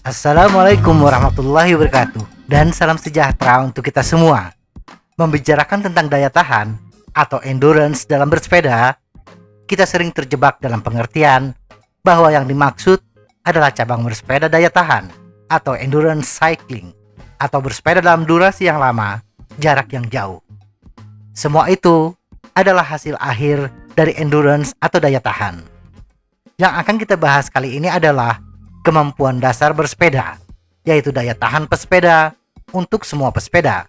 Assalamualaikum warahmatullahi wabarakatuh, dan salam sejahtera untuk kita semua. Membicarakan tentang daya tahan atau endurance dalam bersepeda, kita sering terjebak dalam pengertian bahwa yang dimaksud adalah cabang bersepeda daya tahan atau endurance cycling, atau bersepeda dalam durasi yang lama, jarak yang jauh. Semua itu adalah hasil akhir dari endurance atau daya tahan. Yang akan kita bahas kali ini adalah kemampuan dasar bersepeda, yaitu daya tahan pesepeda untuk semua pesepeda.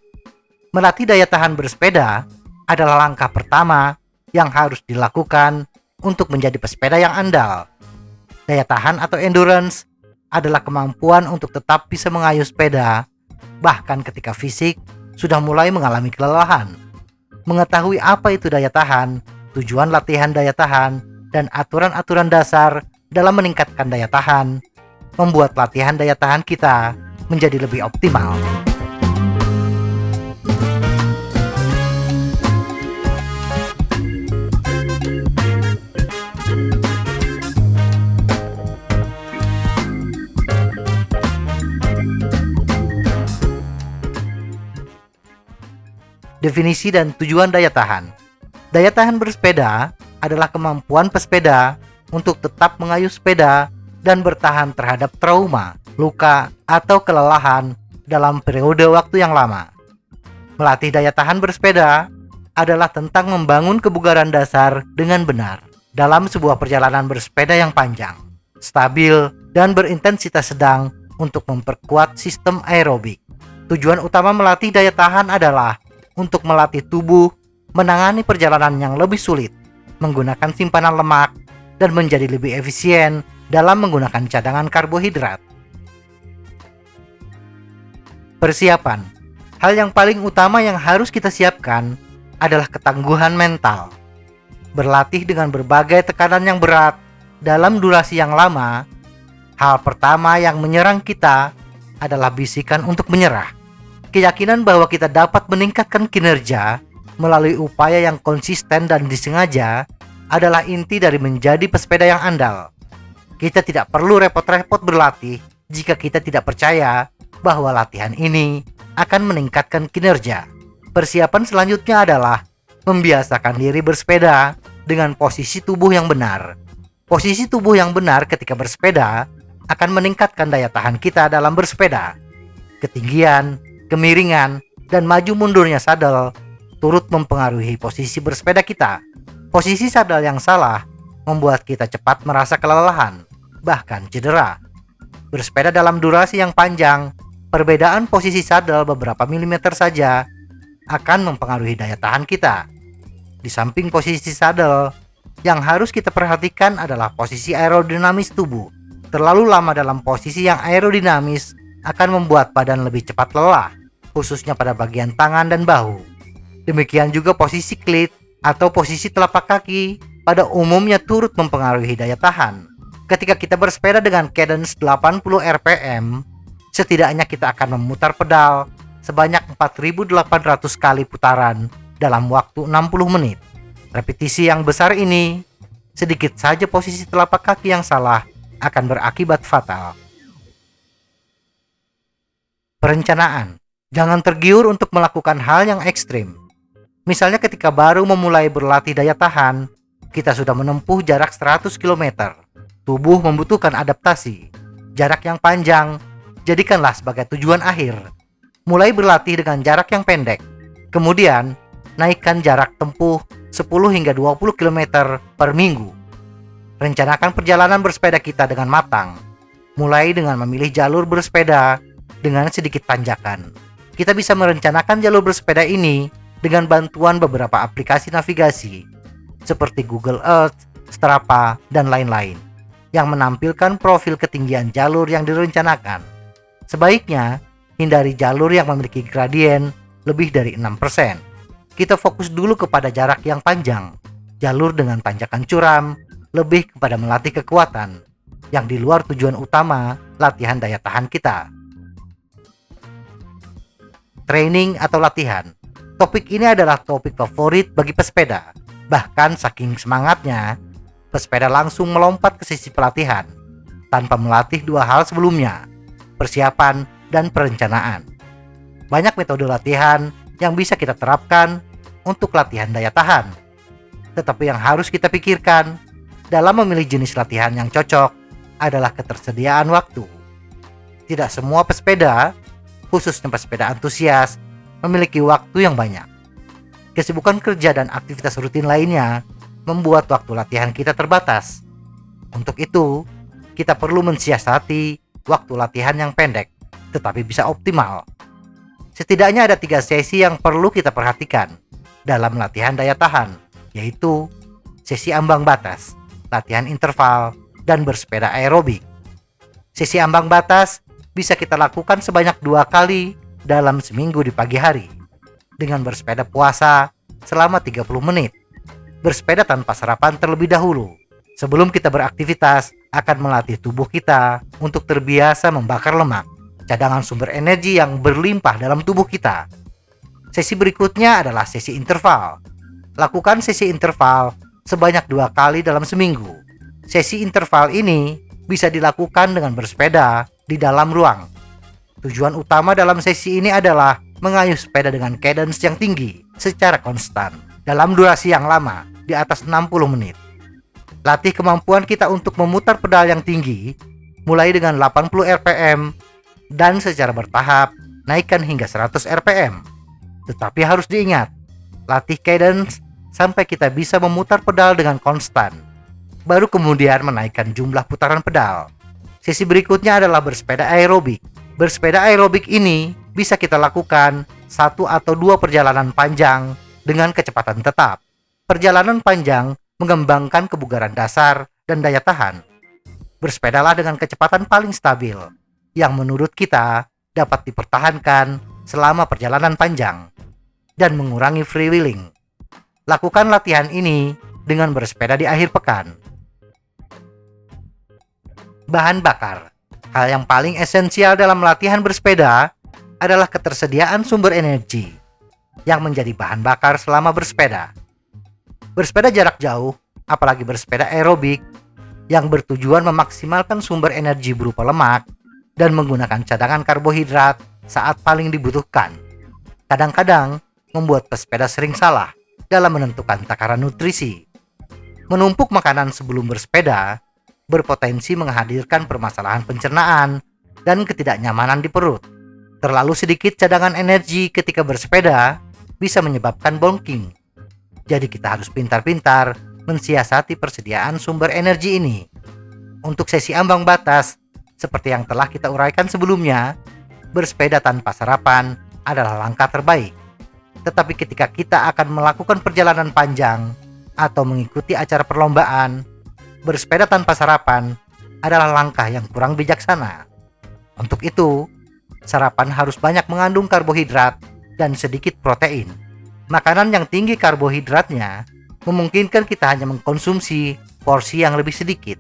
Melatih daya tahan bersepeda adalah langkah pertama yang harus dilakukan untuk menjadi pesepeda yang andal. Daya tahan atau endurance adalah kemampuan untuk tetap bisa mengayuh sepeda, bahkan ketika fisik sudah mulai mengalami kelelahan. Mengetahui apa itu daya tahan, tujuan latihan daya tahan, dan aturan-aturan dasar dalam meningkatkan daya tahan membuat latihan daya tahan kita menjadi lebih optimal. Definisi dan tujuan daya tahan. Daya tahan bersepeda adalah kemampuan pesepeda untuk tetap mengayuh sepeda dan bertahan terhadap trauma, luka, atau kelelahan dalam periode waktu yang lama. Melatih daya tahan bersepeda adalah tentang membangun kebugaran dasar dengan benar dalam sebuah perjalanan bersepeda yang panjang, stabil, dan berintensitas sedang untuk memperkuat sistem aerobik. Tujuan utama melatih daya tahan adalah untuk melatih tubuh menangani perjalanan yang lebih sulit, menggunakan simpanan lemak, dan menjadi lebih efisien dalam menggunakan cadangan karbohidrat. Persiapan. Hal yang paling utama yang harus kita siapkan adalah ketangguhan mental. Berlatih dengan berbagai tekanan yang berat dalam durasi yang lama, hal pertama yang menyerang kita adalah bisikan untuk menyerah. Keyakinan bahwa kita dapat meningkatkan kinerja melalui upaya yang konsisten dan disengaja adalah inti dari menjadi pesepeda yang andal. Kita tidak perlu repot-repot berlatih jika kita tidak percaya bahwa latihan ini akan meningkatkan kinerja. Persiapan selanjutnya adalah membiasakan diri bersepeda dengan posisi tubuh yang benar. Posisi tubuh yang benar ketika bersepeda akan meningkatkan daya tahan kita dalam bersepeda. Ketinggian, kemiringan, dan maju mundurnya sadel turut mempengaruhi posisi bersepeda kita. Posisi sadel yang salah membuat kita cepat merasa kelelahan, bahkan cedera. Bersepeda dalam durasi yang panjang, perbedaan posisi sadel beberapa milimeter saja akan mempengaruhi daya tahan kita. Di samping posisi sadel, yang harus kita perhatikan adalah posisi aerodinamis tubuh. Terlalu lama dalam posisi yang aerodinamis akan membuat badan lebih cepat lelah, khususnya pada bagian tangan dan bahu. Demikian juga posisi klit atau posisi telapak kaki pada umumnya turut mempengaruhi daya tahan. Ketika kita bersepeda dengan cadence 80 rpm, setidaknya kita akan memutar pedal sebanyak 4.800 kali putaran dalam waktu 60 menit. Repetisi yang besar ini, sedikit saja posisi telapak kaki yang salah akan berakibat fatal. Perencanaan. Jangan tergiur untuk melakukan hal yang ekstrim. Misalnya ketika baru memulai berlatih daya tahan, kita sudah menempuh jarak 100 km. Tubuh membutuhkan adaptasi. Jarak yang panjang, jadikanlah sebagai tujuan akhir. Mulai berlatih dengan jarak yang pendek. Kemudian, naikkan jarak tempuh 10 hingga 20 km per minggu. Rencanakan perjalanan bersepeda kita dengan matang. Mulai dengan memilih jalur bersepeda dengan sedikit tanjakan. Kita bisa merencanakan jalur bersepeda ini dengan bantuan beberapa aplikasi navigasi seperti Google Earth, Strava, dan lain-lain yang menampilkan profil ketinggian jalur yang direncanakan. Sebaiknya, hindari jalur yang memiliki gradien lebih dari 6%. Kita fokus dulu kepada jarak yang panjang. Jalur dengan tanjakan curam lebih kepada melatih kekuatan, yang di luar tujuan utama latihan daya tahan kita. Training atau latihan. Topik ini adalah topik favorit bagi pesepeda. Bahkan saking semangatnya, pesepeda langsung melompat ke sesi pelatihan tanpa melatih dua hal sebelumnya, persiapan dan perencanaan. Banyak metode latihan yang bisa kita terapkan untuk latihan daya tahan. Tetapi yang harus kita pikirkan dalam memilih jenis latihan yang cocok adalah ketersediaan waktu. Tidak semua pesepeda, khususnya pesepeda antusias, memiliki waktu yang banyak. Kesibukan kerja dan aktivitas rutin lainnya membuat waktu latihan kita terbatas. Untuk itu, kita perlu mensiasati waktu latihan yang pendek, tetapi bisa optimal. Setidaknya ada 3 sesi yang perlu kita perhatikan dalam latihan daya tahan, yaitu sesi ambang batas, latihan interval, dan bersepeda aerobik. Sesi ambang batas bisa kita lakukan sebanyak 2 kali dalam seminggu di pagi hari, dengan bersepeda puasa selama 30 menit. Bersepeda tanpa sarapan terlebih dahulu, sebelum kita beraktivitas akan melatih tubuh kita untuk terbiasa membakar lemak, cadangan sumber energi yang berlimpah dalam tubuh kita. Sesi berikutnya adalah sesi interval. Lakukan sesi interval sebanyak 2 kali dalam seminggu. Sesi interval ini bisa dilakukan dengan bersepeda di dalam ruang. Tujuan utama dalam sesi ini adalah mengayuh sepeda dengan cadence yang tinggi secara konstan dalam durasi yang lama di atas 60 menit. Latih kemampuan kita untuk memutar pedal yang tinggi mulai dengan 80 rpm dan secara bertahap naikkan hingga 100 rpm. Tetapi harus diingat, latih cadence sampai kita bisa memutar pedal dengan konstan, baru kemudian menaikkan jumlah putaran pedal. Sesi berikutnya adalah bersepeda aerobik. Bersepeda aerobik ini bisa kita lakukan 1 atau 2 perjalanan panjang dengan kecepatan tetap. Perjalanan panjang mengembangkan kebugaran dasar dan daya tahan. Bersepedalah dengan kecepatan paling stabil yang menurut kita dapat dipertahankan selama perjalanan panjang dan mengurangi freewheeling. Lakukan latihan ini dengan bersepeda di akhir pekan. Bahan bakar. Hal yang paling esensial dalam latihan bersepeda adalah ketersediaan sumber energi yang menjadi bahan bakar selama bersepeda. Bersepeda jarak jauh, apalagi bersepeda aerobik, yang bertujuan memaksimalkan sumber energi berupa lemak dan menggunakan cadangan karbohidrat saat paling dibutuhkan. Kadang-kadang membuat pesepeda sering salah dalam menentukan takaran nutrisi. Menumpuk makanan sebelum bersepeda berpotensi menghadirkan permasalahan pencernaan dan ketidaknyamanan di perut. Terlalu sedikit cadangan energi ketika bersepeda bisa menyebabkan bulking. Jadi kita harus pintar-pintar mensiasati persediaan sumber energi ini. Untuk sesi ambang batas, seperti yang telah kita uraikan sebelumnya, bersepeda tanpa sarapan adalah langkah terbaik. Tetapi ketika kita akan melakukan perjalanan panjang atau mengikuti acara perlombaan, bersepeda tanpa sarapan adalah langkah yang kurang bijaksana. Untuk itu, sarapan harus banyak mengandung karbohidrat dan sedikit protein. Makanan yang tinggi karbohidratnya memungkinkan kita hanya mengkonsumsi porsi yang lebih sedikit,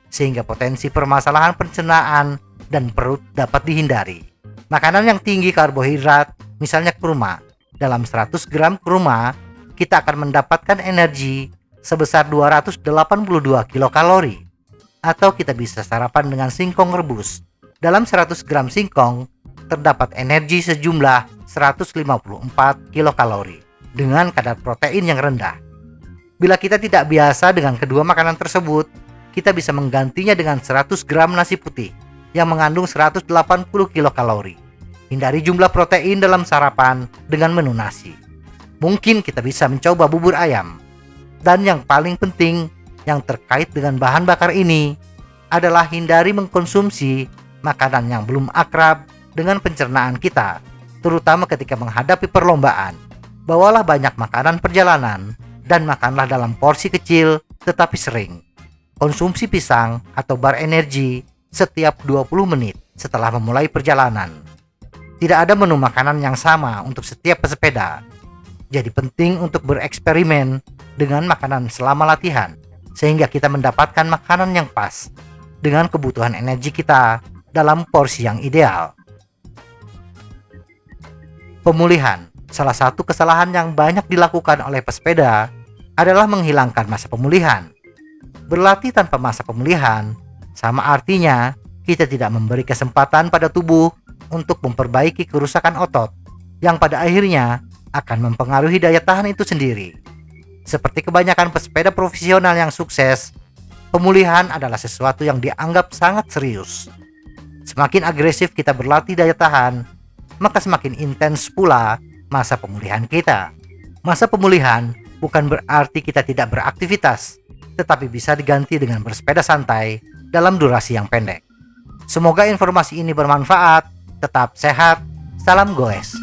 sehingga potensi permasalahan pencernaan dan perut dapat dihindari. Makanan yang tinggi karbohidrat, misalnya kurma. Dalam 100 gram kurma, kita akan mendapatkan energi sebesar 282 kilokalori. Atau kita bisa sarapan dengan singkong rebus. Dalam 100 gram singkong, terdapat energi sejumlah 154 kilokalori dengan kadar protein yang rendah. Bila kita tidak biasa dengan kedua makanan tersebut, kita bisa menggantinya dengan 100 gram nasi putih yang mengandung 180 kilokalori. Hindari jumlah protein dalam sarapan dengan menu nasi. Mungkin kita bisa mencoba bubur ayam. Dan yang paling penting yang terkait dengan bahan bakar ini adalah hindari mengkonsumsi makanan yang belum akrab dengan pencernaan kita, terutama ketika menghadapi perlombaan. Bawalah banyak makanan perjalanan dan makanlah dalam porsi kecil tetapi sering. Konsumsi pisang atau bar energi setiap 20 menit setelah memulai perjalanan. Tidak ada menu makanan yang sama untuk setiap pesepeda. Jadi penting untuk bereksperimen dengan makanan selama latihan, sehingga kita mendapatkan makanan yang pas dengan kebutuhan energi kita dalam porsi yang ideal. Pemulihan. Salah satu kesalahan yang banyak dilakukan oleh pesepeda adalah menghilangkan masa pemulihan. Berlatih tanpa masa pemulihan sama artinya kita tidak memberi kesempatan pada tubuh untuk memperbaiki kerusakan otot yang pada akhirnya akan mempengaruhi daya tahan itu sendiri. Seperti kebanyakan pesepeda profesional yang sukses, pemulihan adalah sesuatu yang dianggap sangat serius. Semakin agresif kita berlatih daya tahan, maka semakin intens pula masa pemulihan kita. Masa pemulihan bukan berarti kita tidak beraktivitas, tetapi bisa diganti dengan bersepeda santai dalam durasi yang pendek. Semoga informasi ini bermanfaat. Tetap sehat. Salam goes.